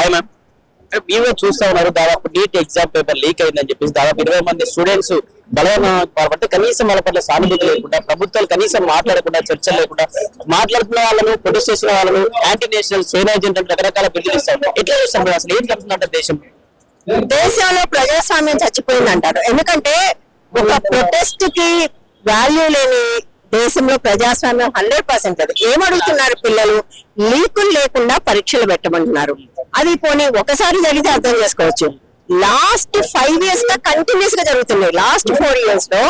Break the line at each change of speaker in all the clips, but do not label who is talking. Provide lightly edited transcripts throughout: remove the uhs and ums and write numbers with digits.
Hi ma'am. మీరు చూస్తా ఉన్నారు దాదాపు నీట్ ఎగ్జామ్ పేపర్ లీక్ అయిందని చెప్పేసి దాదాపు 20 మంది స్టూడెంట్స్ బలవన కనీసం వాళ్ళ పట్ల సానుభూతి లేకుండా ప్రభుత్వాలు కనీసం మాట్లాడకుండా చర్చలు లేకుండా మాట్లాడుతున్న వాళ్ళను ప్రొటెస్ట్ చేసిన వాళ్ళను యాంటీ నేషనల్ సేనా ఏజెంట్ రకరకాల బిల్లులు ఇస్తారు. ఎట్లా చూస్తారు అసలు ఏం జరుగుతుందంటే
దేశంలో ప్రజాస్వామ్యం చచ్చిపోయింది అంటారు. ఎందుకంటే ఒక ప్రొటెస్ట్ కి వాల్యూ లేని దేశంలో ప్రజాస్వామ్యం 100% అది. ఏమడుగుతున్నారు పిల్లలు? లీకులు లేకుండా పరీక్షలు పెట్టమంటున్నారు. అది పోనీ ఒకసారి జరిగితే అర్థం చేసుకోవచ్చు. లాస్ట్ 5 years గా కంటిన్యూస్ గా జరుగుతున్నాయి. లాస్ట్ 4 years లో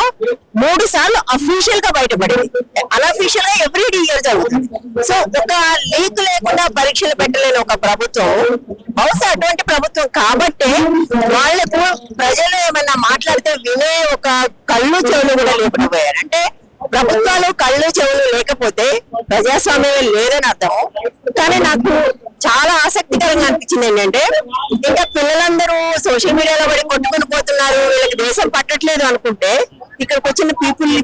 3 సార్లు అఫీషియల్ గా బయటపడింది. అన్అఫీషియల్ గా ఎవ్రీ ఇయర్ జరుగుతుంది. సో ఒక లీక్ లేకుండా పరీక్షలు పెట్టలేని ఒక ప్రభుత్వం బహుశా అటువంటి ప్రభుత్వం కాబట్టే వాళ్లకు ప్రజలు ఏమన్నా మాట్లాడితే వినే ఒక కళ్ళు చెవులు కూడా లేకుండా పోయారు. అంటే ప్రభుత్వాలు కళ్ళు చెవులు లేకపోతే ప్రజాస్వామ్యం లేదని అర్థం. కానీ నాకు చాలా ఆసక్తికరంగా అనిపించింది ఏంటంటే ఇంకా పిల్లలందరూ సోషల్ మీడియాలో పడి కొట్టుకుని పోతున్నారు, వీళ్ళకి దేశం పట్టట్లేదు అనుకుంటే ఇక్కడికి వచ్చిన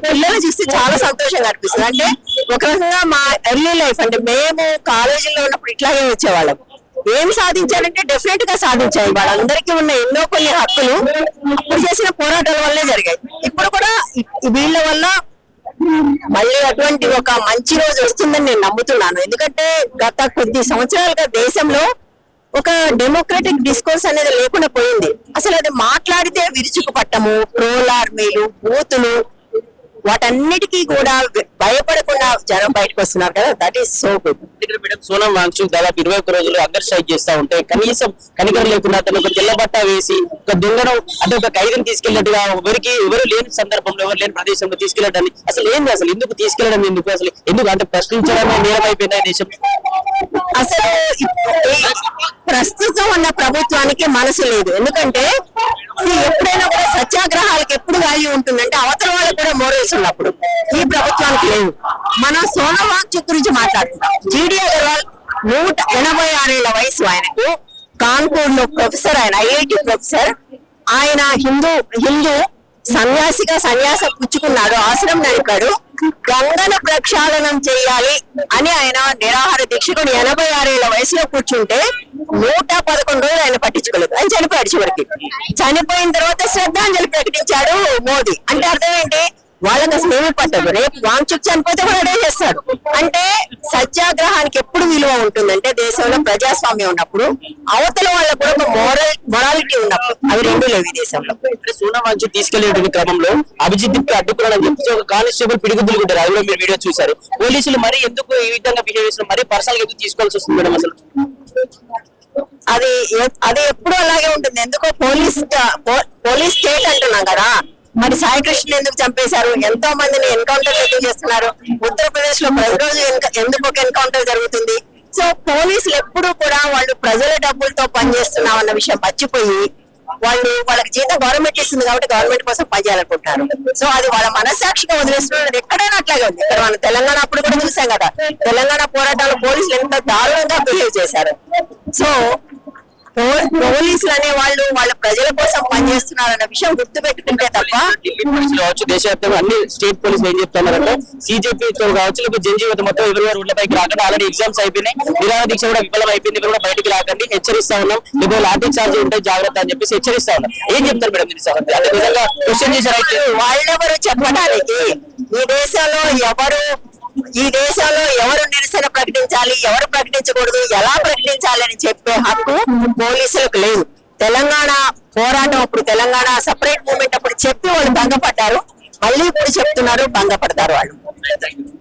పిల్లలు చూస్తే చాలా సంతోషంగా అనిపిస్తుంది. అంటే ఒక రకంగా మా ఎర్లీ లైఫ్ అంటే మేము కాలేజీలో ఉన్నప్పుడు ఇట్లాగే వచ్చేవాళ్ళం. ఏం సాధించాలంటే డెఫినెట్ గా సాధించాయి. వాళ్ళందరికీ ఉన్న ఎన్నో కొన్ని హక్కులు అప్పుడు చేసిన పోరాటాల వల్లే జరిగాయి. ఇప్పుడు కూడా వీళ్ళ వల్ల మళ్ళీ అటువంటి ఒక మంచి రోజు వస్తుందని నేను నమ్ముతున్నాను. ఎందుకంటే గత కొద్ది సంవత్సరాలుగా దేశంలో ఒక డెమోక్రటిక్ డిస్కోర్స్ అనేది లేకుండా పోయింది. అసలు అది మాట్లాడితే విరుచుకు పట్టము, ట్రోల్ ఆర్మీలు, బూతులు, వాటన్నిటికీ కూడా భయపడకుండా జనం బయటకు వస్తున్నారు కదా. That is so good.
Madam Sonam Wangchuk దాదాపు 21 రోజులు అండర్ స్ట్రైక్ చేస్తా ఉంటే కనీసం కనికరం లేకుండా అతను ఒక తెల్ల బట్ట వేసి ఒక దొంగను అంటే ఒక ఖైదీని తీసుకెళ్ళినట్టుగా ఎవరు లేని సందర్భంలో ఎవరు లేని ప్రదేశంలో తీసుకెళ్ళడానికి అసలు ఏంది? అసలు ఎందుకు తీసుకెళ్లడం ఎందుకు? అసలు ఎందుకు అంటే ప్రశ్నించడమే నేరమైపోయింది దేశం.
అసలు ప్రస్తుతం ఉన్న ప్రభుత్వానికి మనసు లేదు. ఎందుకంటే ఎప్పుడైనా కూడా సత్యాగ్రహాలకు ఎప్పుడు వాల్యూ ఉంటుందంటే అవతల వాళ్ళకి కూడా మోరల్స్ ఉన్నప్పుడు. ఈ ప్రభుత్వానికి లేదు. మనం సోనం వాంగ్చుక్ గురించి మాట్లాడుతున్నాం. జీడీ అగర్వాల్ 186 ఏళ్ల వయసు ఆయనకు. కాన్పూర్ లో ప్రొఫెసర్, ఆయన ఐఐటి ప్రొఫెసర్. ఆయన హిందూ సన్యాసిగా సన్యాసం పుచ్చుకున్నాడు, ఆశ్రమం నడిపాడు. గంగను ప్రక్షాళనం చేయాలి అని ఆయన నిరాహార దీక్షకుడు 86 ఏళ్ల వయసులో కూర్చుంటే 111 రోజులు ఆయన పట్టించుకోలేదు. ఆయన చనిపోయాడు. చివరికి చనిపోయిన తర్వాత శ్రద్ధాంజలి ప్రకటించాడు మోదీ. అంటే అర్థం ఏంటి? వాళ్ళకి అసలు ఏమీ పట్టదు. రేపు వాంగ్చుక్ చనిపోతే కూడా అదే చేస్తాడు. అంటే సత్యాగ్రహానికి ఎప్పుడు విలువ ఉంటుందంటే దేశంలో ప్రజాస్వామ్యం ఉన్నప్పుడు, అవతల వాళ్ళకు కూడా ఒక మొరాలిటీ ఉన్నప్పుడు. అవి రెండు లేవు ఈ దేశంలో.
సోనం వాంగ్చుక్ తీసుకెళ్లే క్రమంలో అభిజిత్ అడ్డుకోవాలని చెప్పి ఒక కానిస్టేబుల్ పిడుగుద్దులు ఉంటారు. అందులో మీరు వీడియో చూసారు. పోలీసులు మరి ఎందుకు ఈ విధంగా బిహేవ్ చేస్తున్నారు? మరి పర్సనల్ ఎందుకు తీసుకోవాల్సి వస్తుంది మేడం? అసలు
అది ఎప్పుడు అలాగే ఉంటుంది. ఎందుకో పోలీస్ స్టేట్ అంటున్నాం కదా. మరి సాయి కృష్ణ ఎందుకు చంపేశారు? ఎంతో మందిని ఎన్కౌంటర్ ఎందుకు చేస్తున్నారు? ఉత్తరప్రదేశ్ లో ప్రతిరోజు ఎందుకు ఒక ఎన్కౌంటర్ జరుగుతుంది? సో పోలీసులు ఎప్పుడు కూడా వాళ్ళు ప్రజల డబ్బులతో పనిచేస్తున్నాం అన్న విషయం మర్చిపోయి వాళ్ళకి జీతం గవర్నమెంట్ ఇస్తుంది కాబట్టి గవర్నమెంట్ కోసం పనిచేయాలనుకుంటున్నారు. సో అది వాళ్ళ మనస్సాక్షిగా వదిలేస్తున్నారు. ఎక్కడైనా అట్లాగే ఉంది. ఇక్కడ మనం తెలంగాణ అప్పుడు కూడా చూసాం కదా. తెలంగాణ పోరాటాలు పోలీసులు ఎంత దారుణంగా బిహేవ్ చేశారు. సో పోలీసులు అనే వాళ్ళు వాళ్ళ ప్రజల కోసం పనిచేస్తున్నారన్న విషయం గుర్తు పెట్టుకుంటే తప్ప
కావచ్చు దేశవ్యాప్తంగా అన్ని స్టేట్ పోలీసులు ఏం చెప్తున్నారంటే సిజేపీతో కావచ్చు లేకపోతే జనజీవితం మొత్తం ఎవరు రోడ్లపైకి రాకండి. ఆల్రెడీ ఎగ్జామ్స్ అయిపోయినాయి, నిరాహార దీక్ష కూడా విఫలం అయిపోయింది. ఇక్కడ కూడా బయటకు రాకండి హెచ్చరిస్తా ఉన్నాం. లేదా లాఠీ చార్జ్ ఉంటే జాగ్రత్త అని చెప్పేసి హెచ్చరిస్తా ఉన్నాం. ఏం చెప్తారు మేడం దీనికి సంబంధించి? అంటే నిజంగా క్వశ్చన్ చేశారు.
వాళ్ళెవరు చెప్పడానికి? ఈ దేశంలో ఎవరు నిరసన ప్రకటించాలి, ఎవరు ప్రకటించకూడదు, ఎలా ప్రకటించాలి అని చెప్పే హక్కు పోలీసులకు లేదు. తెలంగాణ పోరాటం అప్పుడు, తెలంగాణ సెపరేట్ మూవ్మెంట్ అప్పుడు చెప్పి వాళ్ళు భంగపడ్డారు. మళ్ళీ ఇప్పుడు చెప్తున్నారు, భంగపడతారు వాళ్ళు.